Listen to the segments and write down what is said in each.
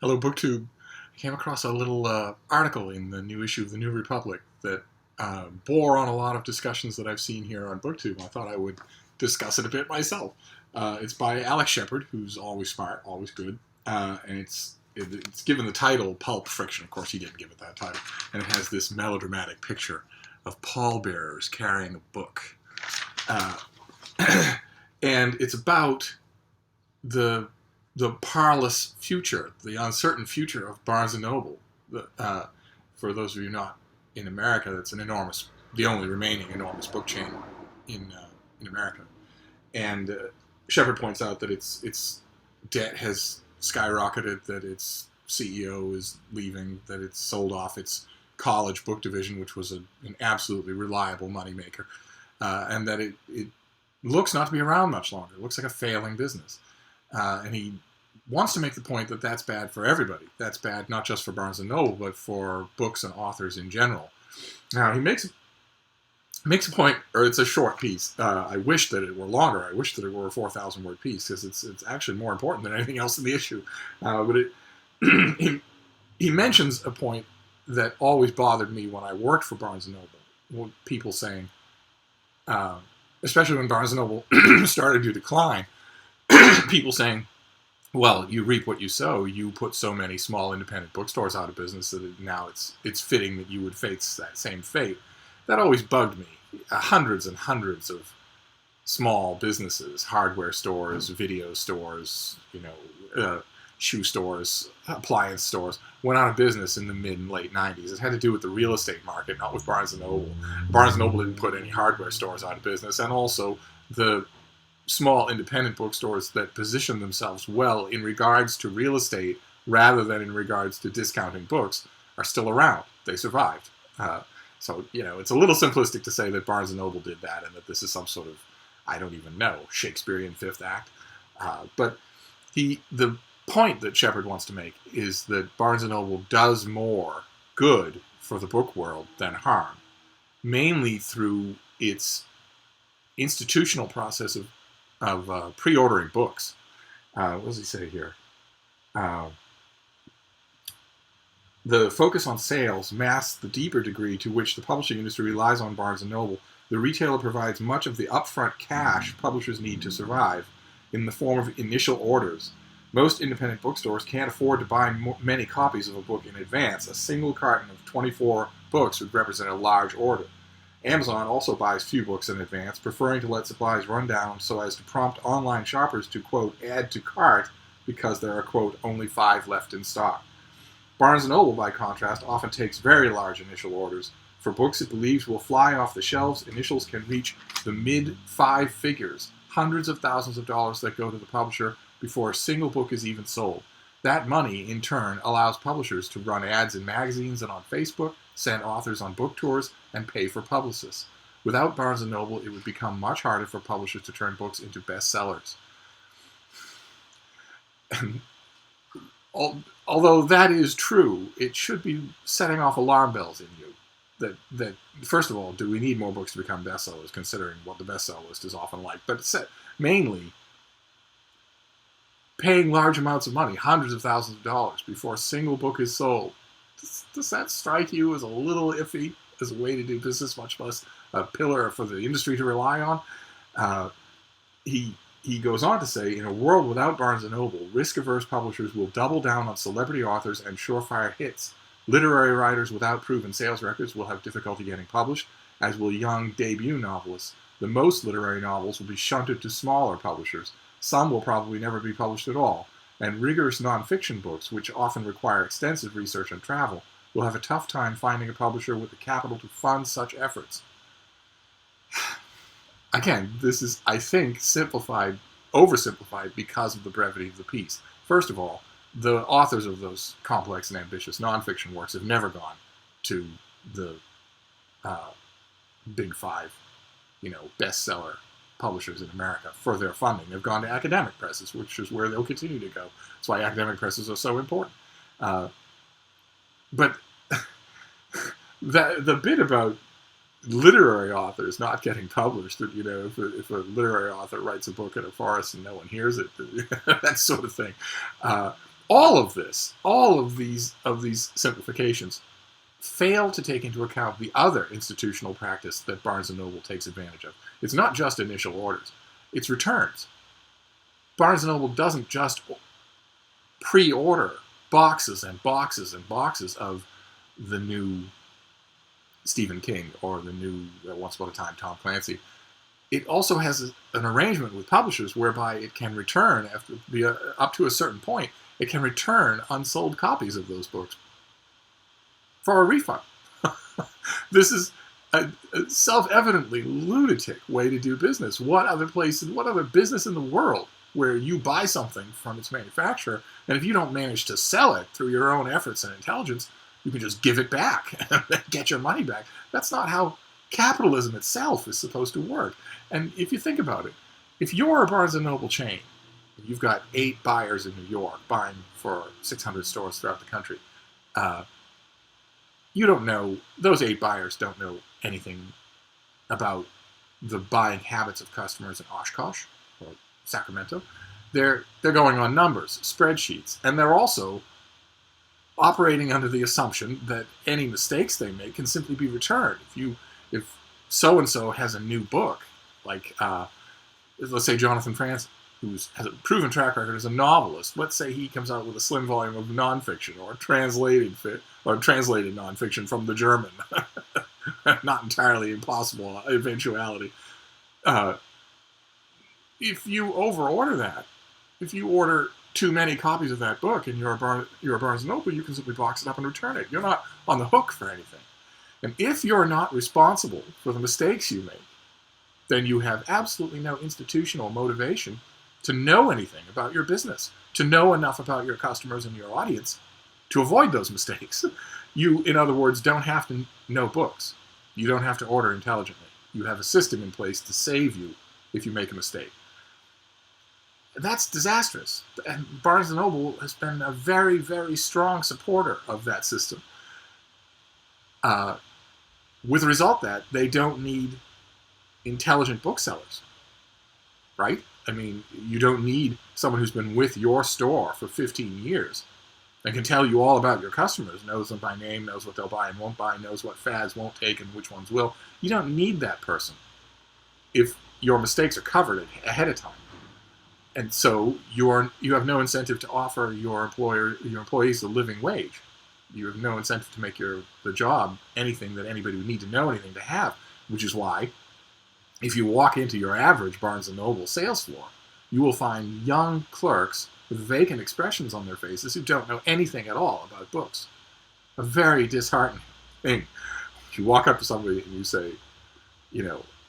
Hello, BookTube. I came across a little article in the new issue of the New Republic that bore on a lot of discussions that I've seen here on BookTube. I thought I would discuss it a bit myself. It's by Alex Shepard, who's always smart, always good, and it's given the title Pulp Friction. Of course, he didn't give it that title, and it has this melodramatic picture of pallbearers carrying a book, uh, and it's about the parlous future, the uncertain future of Barnes and Noble. For those of you not in America, that's the only remaining enormous book chain in America. And Shepard points out that its debt has skyrocketed, that its CEO is leaving, that it's sold off its college book division, which was an absolutely reliable moneymaker, and that it looks not to be around much longer. It looks like a failing business. And he wants to make the point that that's bad for everybody. That's bad not just for Barnes & Noble, but for books and authors in general. Now, he makes a point, or it's a short piece. I wish that it were longer. I wish that it were a 4,000-word piece, because it's actually more important than anything else in the issue. But he mentions a point that always bothered me when I worked for Barnes & Noble. People saying, especially when Barnes & Noble started to decline, people saying, well, you reap what you sow. You put so many small independent bookstores out of business that now it's fitting that you would face that same fate. That always bugged me. Hundreds and hundreds of small businesses, hardware stores, video stores, shoe stores, appliance stores, went out of business in the mid and late 90s. It had to do with the real estate market, not with Barnes & Noble. Barnes & Noble didn't put any hardware stores out of business, and also the small independent bookstores that position themselves well in regards to real estate rather than in regards to discounting books are still around. They survived. So it's a little simplistic to say that Barnes & Noble did that and that this is some sort of, I don't even know, Shakespearean Fifth Act. But the point that Shepard wants to make is that Barnes & Noble does more good for the book world than harm, mainly through its institutional process of pre-ordering books. What does he say here? The focus on sales masks the deeper degree to which the publishing industry relies on Barnes & Noble. The retailer provides much of the upfront cash publishers need to survive in the form of initial orders. Most independent bookstores can't afford to buy many copies of a book in advance. A single carton of 24 books would represent a large order. Amazon also buys few books in advance, preferring to let supplies run down so as to prompt online shoppers to, quote, add to cart because there are, quote, only 5 left in stock. Barnes & Noble, by contrast, often takes very large initial orders. For books it believes will fly off the shelves, initials can reach the mid-5 figures, hundreds of thousands of dollars that go to the publisher before a single book is even sold. That money, in turn, allows publishers to run ads in magazines and on Facebook, send authors on book tours, and pay for publicists. Without Barnes & Noble, it would become much harder for publishers to turn books into bestsellers. Although that is true, it should be setting off alarm bells in you. That first of all, do we need more books to become bestsellers, considering what the bestseller list is often like? But mainly, paying large amounts of money, hundreds of thousands of dollars, before a single book is sold. Does that strike you as a little iffy as a way to do business, much less a pillar for the industry to rely on? He goes on to say, in a world without Barnes & Noble, risk-averse publishers will double down on celebrity authors and surefire hits. Literary writers without proven sales records will have difficulty getting published, as will young debut novelists. The most literary novels will be shunted to smaller publishers. Some will probably never be published at all. And rigorous nonfiction books, which often require extensive research and travel, will have a tough time finding a publisher with the capital to fund such efforts. Again, this is, I think, oversimplified because of the brevity of the piece. First of all, the authors of those complex and ambitious nonfiction works have never gone to the big 5, bestseller publishers in America for their funding. They've gone to academic presses, which is where they'll continue to go. That's why academic presses are so important. But the bit about literary authors not getting published, if a literary author writes a book in a forest and no one hears it, that sort of thing. all of this, all of these simplifications fail to take into account the other institutional practice that Barnes & Noble takes advantage of. It's not just initial orders, it's returns. Barnes & Noble doesn't just pre-order boxes and boxes and boxes of the new Stephen King or the new Once Upon a Time Tom Clancy. It also has an arrangement with publishers whereby it can return, after up to a certain point, it can return unsold copies of those books for a refund. This is a self-evidently lunatic way to do business. What other business in the world where you buy something from its manufacturer, and if you don't manage to sell it through your own efforts and intelligence, you can just give it back and get your money back? That's not how capitalism itself is supposed to work. And if you think about it, if you're a Barnes & Noble chain, you've got 8 buyers in New York buying for 600 stores throughout the country, you don't know, those 8 buyers don't know anything about the buying habits of customers in Oshkosh or Sacramento. They're going on numbers, spreadsheets, and they're also operating under the assumption that any mistakes they make can simply be returned. If so-and-so has a new book, like let's say Jonathan Franzen, who has a proven track record as a novelist, let's say he comes out with a slim volume of nonfiction or translated nonfiction from the German, not entirely impossible eventuality. If you overorder that, if you order too many copies of that book and you're a Barnes & Noble, you can simply box it up and return it. You're not on the hook for anything. And if you're not responsible for the mistakes you make, then you have absolutely no institutional motivation to know anything about your business, to know enough about your customers and your audience to avoid those mistakes. You, in other words, don't have to know books. You don't have to order intelligently. You have a system in place to save you if you make a mistake. That's disastrous. And Barnes & Noble has been a very, very strong supporter of that system. With the result that they don't need intelligent booksellers, right? I mean, you don't need someone who's been with your store for 15 years and can tell you all about your customers, knows them by name, knows what they'll buy and won't buy, knows what fads won't take and which ones will. You don't need that person if your mistakes are covered ahead of time. And so you have no incentive to offer your employees a living wage. You have no incentive to make the job anything that anybody would need to know anything to have, which is why if you walk into your average Barnes & Noble sales floor, you will find young clerks with vacant expressions on their faces who don't know anything at all about books. A very disheartening thing. If you walk up to somebody and you say,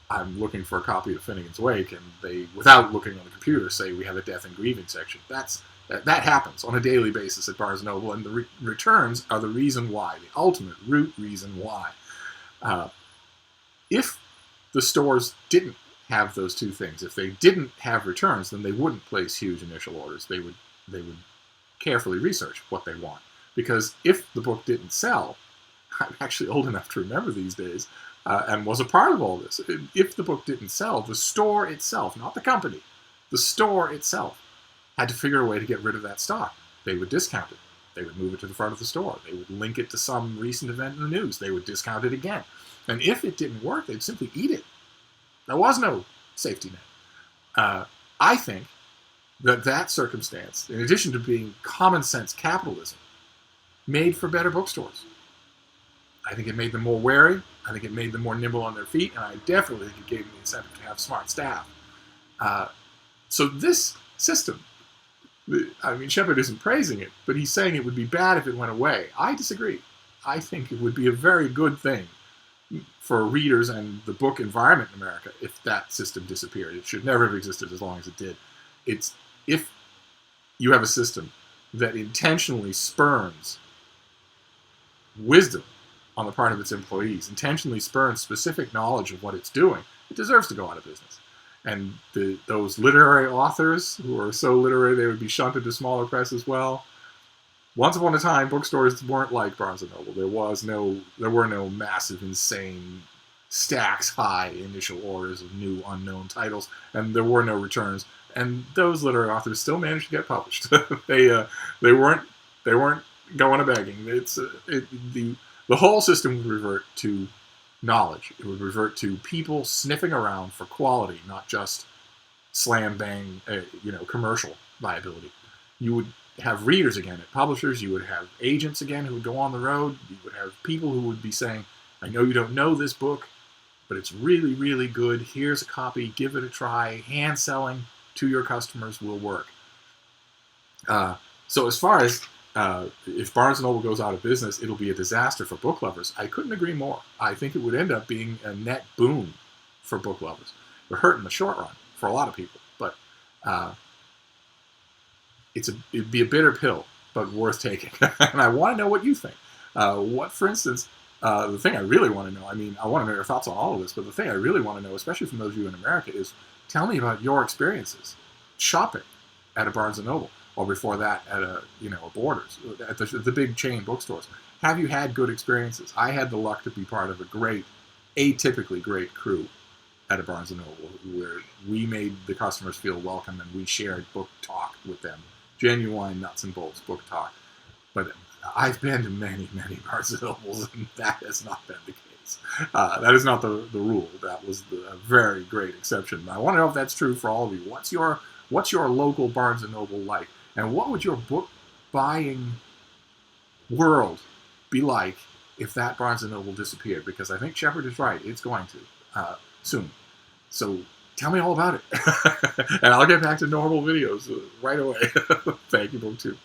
I'm looking for a copy of Finnegan's Wake, and they, without looking on the computer, say we have a death and grieving section. That happens on a daily basis at Barnes & Noble, and the returns are the reason why, the ultimate root reason why. If the stores didn't have those two things, if they didn't have returns, then they wouldn't place huge initial orders. They would carefully research what they want. Because if the book didn't sell, I'm actually old enough to remember these days, and was a part of all this. If the book didn't sell, the store itself, not the company, the store itself had to figure a way to get rid of that stock. They would discount it. They would move it to the front of the store. They would link it to some recent event in the news. They would discount it again. And if it didn't work, they'd simply eat it. There was no safety net. I think that circumstance, in addition to being common sense capitalism, made for better bookstores. I think it made them more wary. I think it made them more nimble on their feet, and I definitely think it gave them the incentive to have smart staff. So this system, Shepard isn't praising it, but he's saying it would be bad if it went away. I disagree. I think it would be a very good thing for readers and the book environment in America if that system disappeared. It should never have existed as long as it did. It's if you have a system that intentionally spurns wisdom on the part of its employees, intentionally spurns specific knowledge of what it's doing, it deserves to go out of business. And those literary authors who are so literary they would be shunted to smaller press as well. Once upon a time, bookstores weren't like Barnes & Noble. There were no massive, insane, stacks high initial orders of new unknown titles, and there were no returns. and those literary authors still managed to get published. They weren't going a begging. The whole system would revert to knowledge. It would revert to people sniffing around for quality, not just slam bang, commercial viability. You would have readers again at publishers. You would have agents again who would go on the road. You would have people who would be saying, I know you don't know this book, but it's really, really good. Here's a copy. Give it a try. Hand selling to your customers will work. So as far as if Barnes & Noble goes out of business, it'll be a disaster for book lovers. I couldn't agree more. I think it would end up being a net boon for book lovers. It would hurt in the short run for a lot of people, but it'd be a bitter pill, but worth taking. And I want to know what you think. For instance, the thing I really want to know, I want to know your thoughts on all of this, but the thing I really want to know, especially from those of you in America, is tell me about your experiences shopping at a Barnes & Noble, or before that at a Borders, at the big chain bookstores. Have you had good experiences? I had the luck to be part of a atypically great crew at a Barnes & Noble, where we made the customers feel welcome and we shared book talk with them. Genuine nuts and bolts book talk. But I've been to many, many Barnes & Nobles, and that has not been the case. That is not the rule. That was a very great exception. I want to know if that's true for all of you. What's your local Barnes & Noble like? And what would your book buying world be like if that Barnes & Noble disappeared? Because I think Shepard is right. It's going to soon. So tell me all about it. And I'll get back to normal videos right away. Thank you, BookTube.